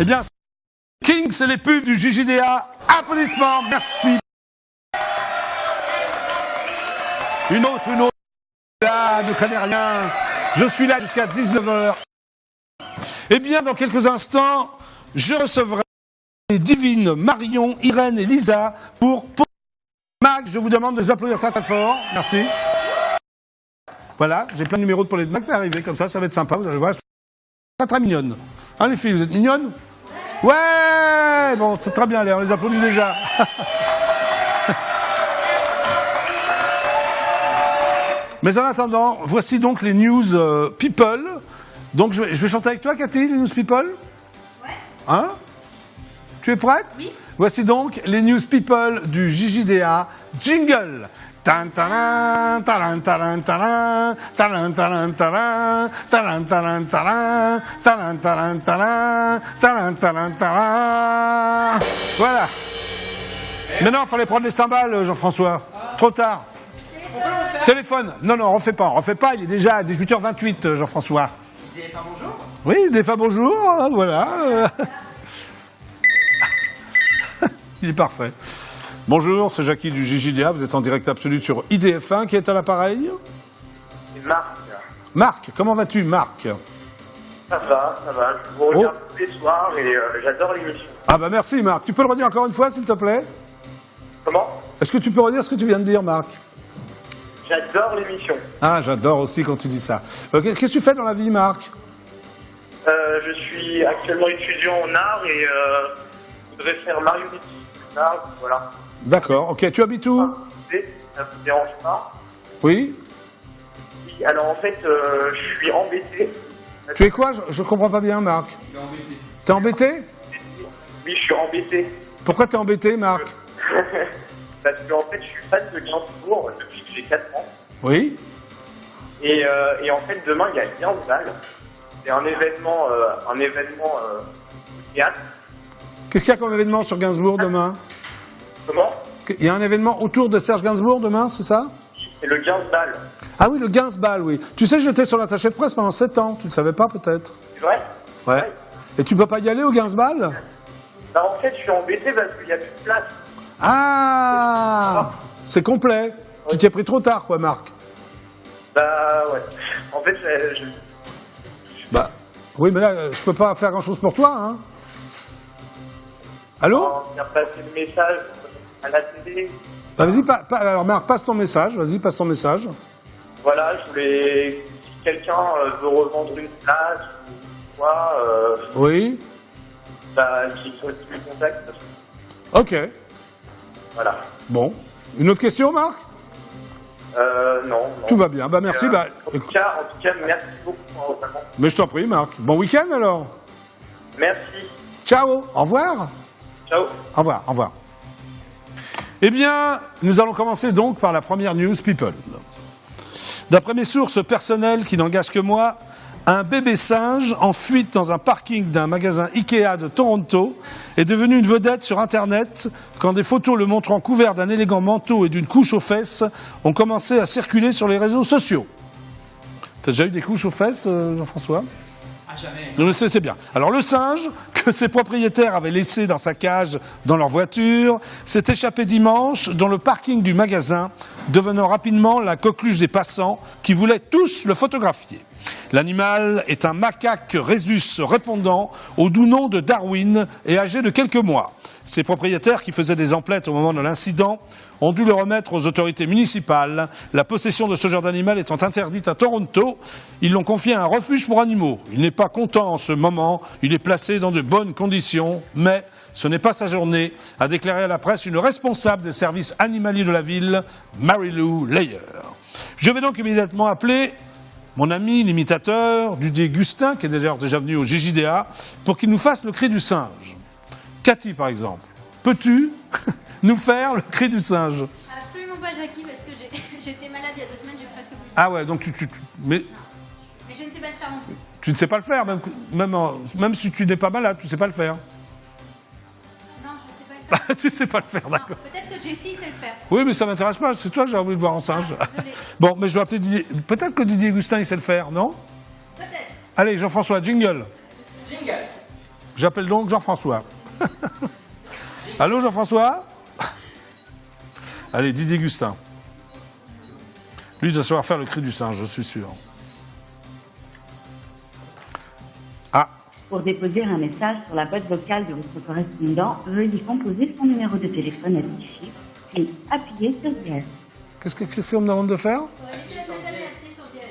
Eh bien, King, c'est les pubs du JJDA. Applaudissements, merci. Une autre. Là, ne craignez rien. Je suis là jusqu'à 19h. Eh bien, dans quelques instants, je recevrai les divines Marion, Irène et Lisa pour Max. Je vous demande de les applaudir très très fort. Merci. Voilà, j'ai plein de numéros pour les Max. C'est arrivé comme ça va être sympa. Vous allez voir, je suis très très mignonne. Hein, les filles, vous êtes mignonnes? Ouais. Bon, c'est très bien, allez, on les applaudit déjà. Mais en attendant, voici donc les news people. Donc je vais chanter avec toi, Cathy, les news people. Ouais. Hein? Tu es prête? Oui. Voici donc les news people du JJDA. Jingle. Tan taran, taran taran taran, taran taran taran, taran taran taran, taran taran taran, taran taran taran. Voilà. Maintenant, il fallait prendre les cymbales, Jean-François. Trop tard. Téléphone. Non, on refait pas, il est déjà 18h28, Jean-François. DFA bonjour. Oui, DFA bonjour, voilà. Il est parfait. Bonjour, c'est Jackie du JJDA, vous êtes en direct absolu sur IDF1, qui est à l'appareil? C'est Marc. Marc, comment vas-tu, Marc? Ça va, je vous regarde tous les soirs et j'adore l'émission. Ah bah merci, Marc. Tu peux le redire encore une fois, s'il te plaît? Comment? Est-ce que tu peux redire ce que tu viens de dire, Marc? J'adore l'émission. Ah, j'adore aussi quand tu dis ça. Qu'est-ce que tu fais dans la vie, Marc? Je suis actuellement étudiant en art et je voudrais faire marionnette en art, voilà. D'accord, ok. Tu habites où? Ça vous dérange pas? Oui. Oui, alors en fait, je suis embêté. Tu es quoi? Je comprends pas bien, Marc. T'es embêté? Oui, je suis embêté. Pourquoi t'es embêté, Marc? Parce que en fait, je suis fan de Gainsbourg depuis que j'ai 4 ans. Oui. Et en fait, demain, il y a Gainsball. C'est un événement au théâtre. Qu'est-ce qu'il y a comme événement sur Gainsbourg demain? Comment? Il y a un événement autour de Serge Gainsbourg demain, c'est ça? C'est le Gainsball. Ah oui, le Gainsball, oui. Tu sais, j'étais sur l'attaché de presse pendant 7 ans. Tu ne le savais pas, peut-être? C'est vrai? Ouais. Et tu peux pas y aller au Gainsball? Bah, en fait, je suis embêté parce qu'il n'y a plus de place. Ah! C'est complet. Ouais. Tu t'y es pris trop tard, quoi, Marc. Bah, ouais. En fait, Bah, oui, mais là, je peux pas faire grand-chose pour toi, hein. Allô? faire passer le message à la télé. Bah, vas-y, alors, Marc, passe ton message. Vas-y, passe ton message. Voilà, je voulais... Si quelqu'un veut revendre une place ou quoi... Oui. Bah, qu'il me contacte. Ok. Voilà. Bon. Une autre question, Marc? Non. Tout va bien. Bah, merci. En tout cas, merci beaucoup. Vraiment. Mais je t'en prie, Marc. Bon week-end, alors. Merci. Ciao. Au revoir. Ciao. Au revoir. Au revoir. Eh bien, nous allons commencer donc par la première news people. D'après mes sources personnelles qui n'engagent que moi, un bébé singe en fuite dans un parking d'un magasin Ikea de Toronto est devenu une vedette sur Internet quand des photos le montrant couvert d'un élégant manteau et d'une couche aux fesses ont commencé à circuler sur les réseaux sociaux. T'as déjà eu des couches aux fesses, Jean-François? Ah, jamais. Non, c'est bien. Alors le singe, que ses propriétaires avaient laissé dans sa cage dans leur voiture, s'est échappé dimanche dans le parking du magasin, devenant rapidement la coqueluche des passants qui voulaient tous le photographier. L'animal est un macaque rhésus répondant au doux nom de Darwin et âgé de quelques mois. Ses propriétaires, qui faisaient des emplettes au moment de l'incident, ont dû le remettre aux autorités municipales. La possession de ce genre d'animal étant interdite à Toronto, ils l'ont confié à un refuge pour animaux. Il n'est pas content en ce moment, il est placé dans de bonnes conditions, mais ce n'est pas sa journée, a déclaré à la presse une responsable des services animaliers de la ville, Mary-Lou Layer. Je vais donc immédiatement appeler mon ami, l'imitateur, Didier Gustin, qui est d'ailleurs déjà venu au JJDA, pour qu'il nous fasse le cri du singe. Cathy, par exemple, peux-tu nous faire le cri du singe? Absolument pas, Jackie, parce que j'étais malade il y a 2 semaines, j'ai presque voulu. Ah ouais, donc mais je ne sais pas le faire non plus. Tu ne sais pas le faire, même si tu n'es pas malade, tu ne sais pas le faire. Non, je ne sais pas le faire. Tu ne sais pas le faire, d'accord. Peut-être que Jeffy sait le faire. Oui, mais ça ne m'intéresse pas, c'est toi que j'ai envie de voir en singe. Désolée. Bon, mais je vais appeler Didier. Peut-être que Didier Gustin, il sait le faire, non? Peut-être. Allez, Jean-François, jingle. Jingle. J'appelle donc Jean-François. Allô Jean-François? Allez, Didier Gustin. Lui doit savoir faire le cri du singe, je suis sûr. Ah. Pour déposer un message sur la boîte vocale de votre correspondant, veuillez composer son numéro de téléphone à 10 chiffres et appuyer sur dièse. Qu'est-ce que c'est qu'on me demande de faire? Laissez mes amis appuyer sur dièse.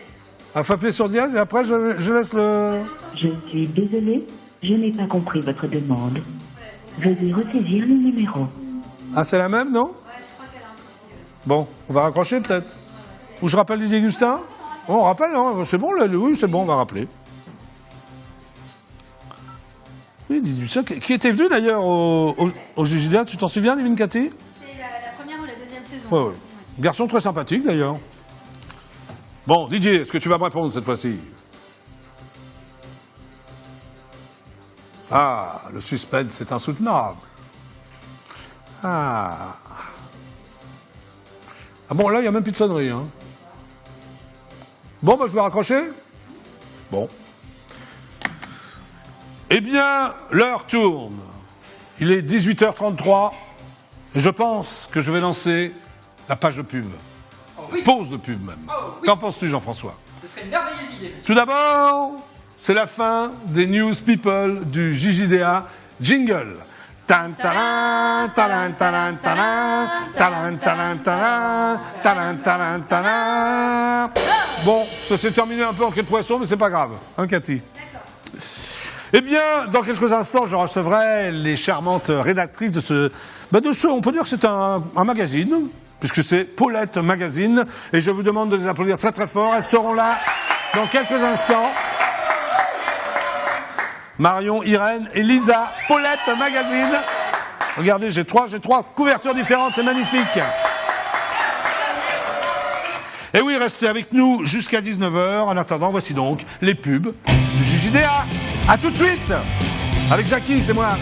Il faut appuyer sur dièse et après je laisse le... Je suis désolé, je n'ai pas compris votre demande. Veuillez ressaisir le numéro. Ah, c'est la même, non? Ouais, je crois qu'elle a un souci. Bon, on va raccrocher peut-être. Ou je rappelle Didier Gustin? Bon, on rappelle, non? C'est bon, là, oui, c'est bon, on va rappeler. Oui, Didier Gustin, qui était venu d'ailleurs au JJDA, tu t'en souviens, Divine Cathy? C'est la première ou la deuxième saison. Oui, oui. Garçon très sympathique d'ailleurs. Bon, Didier, est-ce que tu vas me répondre cette fois-ci? Ah, le suspense, c'est insoutenable. Ah. Ah bon, là, il n'y a même plus de sonnerie. Hein. Bon, bah, je vais raccrocher. Bon. Eh bien, l'heure tourne. Il est 18h33. Et je pense que je vais lancer la page de pub. Oh, oui. Pause de pub même. Oh, oui. Qu'en penses-tu, Jean-François? Ce serait une merveilleuse idée, monsieur. Tout d'abord, c'est la fin des News People du JJDA Jingle. Tan taran, taran, taran, taran, taran, taran, taran, taran, taran, taran. Bon, ça s'est terminé un peu en queue de poisson, mais c'est pas grave. Hein, Cathy? Eh bien, dans quelques instants, je recevrai les charmantes rédactrices de ce... on peut dire que c'est un magazine, puisque c'est Paulette Magazine, et je vous demande de les applaudir très très fort. Elles seront là dans quelques instants. Marion, Irène et Lisa, Paulette Magazine. Regardez, j'ai trois couvertures différentes, c'est magnifique. Et oui, restez avec nous jusqu'à 19h. En attendant, voici donc les pubs du JJDA. A tout de suite avec Jackie, c'est moi.